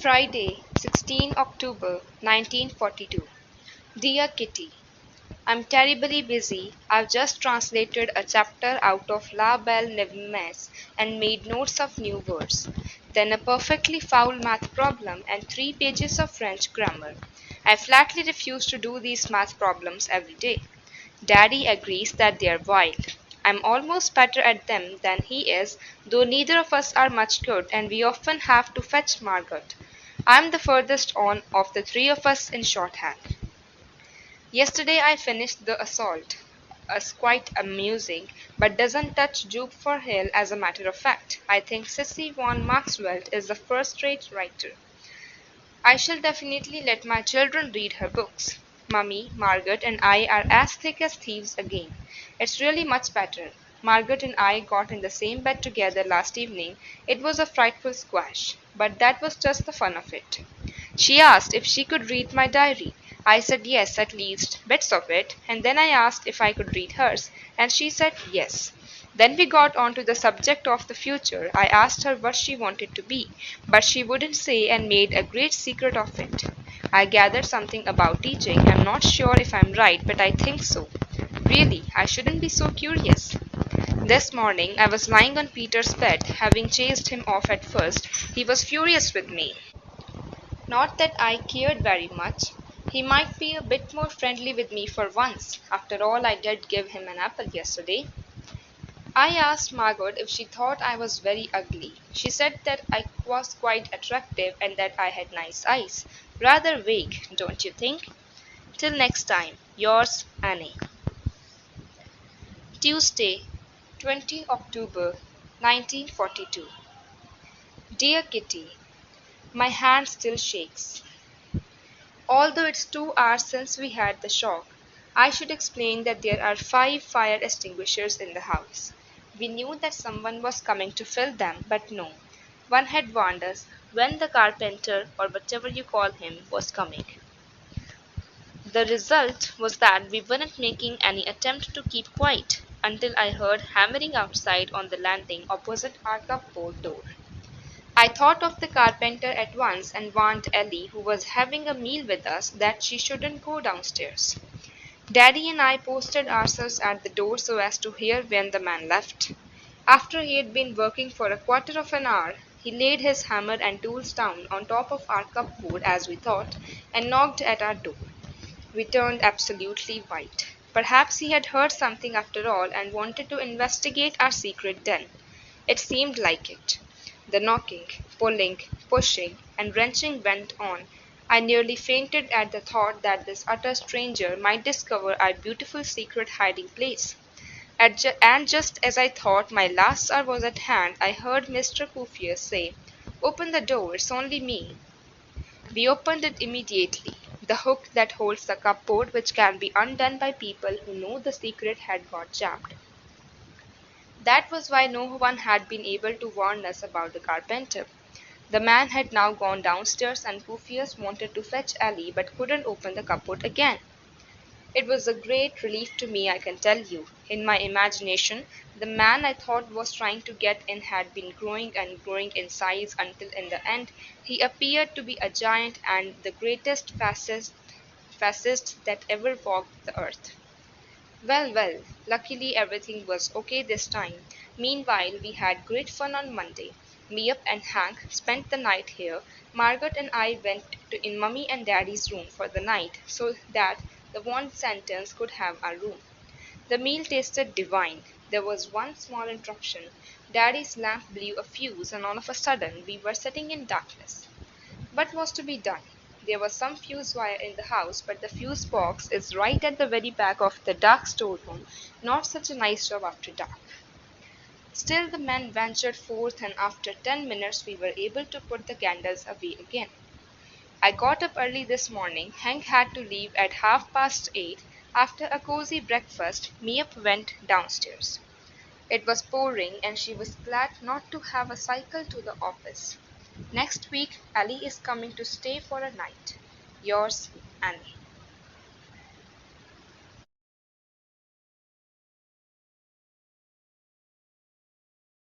Friday, 16 October 1942. Dear Kitty, I'm terribly busy. I've just translated a chapter out of La Belle Neverness and made notes of new words. Then a perfectly foul math problem and 3 pages of French grammar. I flatly refuse to do these math problems every day. Daddy agrees that they're wild. I'm almost better at them than he is, though neither of us are much good and we often have to fetch Margaret. I'm the furthest on of the three of us in shorthand. Yesterday I finished The Assault. Quite amusing, but doesn't touch Jupe for Hill as a matter of fact. I think Sissy von Maxwell is a first-rate writer. I shall definitely let my children read her books. Mummy, Margaret, and I are as thick as thieves again. It's really much better. Margaret and I got in the same bed together last evening. It was a frightful squash, but that was just the fun of it. She asked if she could read my diary. I said yes, at least bits of it, and then I asked if I could read hers, and she said yes. Then we got on to the subject of the future. I asked her what she wanted to be, but she wouldn't say and made a great secret of it. I gathered something about teaching. I'm not sure if I'm right, but I think so. Really, I shouldn't be so curious. This morning I was lying on Peter's bed, having chased him off at first. He was furious with me. Not that I cared very much. He might be a bit more friendly with me for once. After all, I did give him an apple yesterday. I asked Margaret if she thought I was very ugly. She said that I was quite attractive and that I had nice eyes. Rather vague, don't you think? Till next time, yours, Annie. Tuesday, 20 October 1942. Dear Kitty, my hand still shakes. Although it's 2 hours since we had the shock, I should explain that there are 5 fire extinguishers in the house. We knew that someone was coming to fill them, but no. One had warned us when the carpenter, or whatever you call him, was coming. The result was that we weren't making any attempt to keep quiet until I heard hammering outside on the landing opposite our cupboard door. I thought of the carpenter at once and warned Ellie, who was having a meal with us, that she shouldn't go downstairs. Daddy and I posted ourselves at the door so as to hear when the man left. After he had been working for a quarter of an hour, he laid his hammer and tools down on top of our cupboard, as we thought, and knocked at our door. We turned absolutely white. Perhaps he had heard something after all and wanted to investigate our secret den. It seemed like it. The knocking, pulling, pushing, and wrenching went on. I nearly fainted at the thought that this utter stranger might discover our beautiful secret hiding place. And just as I thought my last hour was at hand, I heard Mr. Couffier say, "Open the door, it's only me." We opened it immediately. The hook that holds the cupboard, which can be undone by people who know the secret, had got jammed. That was why no one had been able to warn us about the carpenter. The man had now gone downstairs, and Couffier wanted to fetch Ellie, but couldn't open the cupboard again. It was a great relief to me, I can tell you. In my imagination, the man I thought was trying to get in had been growing and growing in size until in the end he appeared to be a giant and the greatest fascist that ever walked the earth. Well, luckily everything was okay this time. Meanwhile, we had great fun on Monday. Miep and Hank spent the night here. Margaret and I went in Mummy and Daddy's room for the night so that the Von Santons could have our room. The meal tasted divine. There was one small interruption. Daddy's lamp blew a fuse, and all of a sudden we were sitting in darkness. What was to be done? There was some fuse wire in the house, but the fuse box is right at the very back of the dark storeroom. Not such a nice job after dark. Still the men ventured forth, and after 10 minutes we were able to put the candles away again. I got up early this morning. Hank had to leave at 8:30. After a cozy breakfast, Miep went downstairs. It was pouring, and she was glad not to have a cycle to the office. Next week, Ellie is coming to stay for a night. Yours, Annie.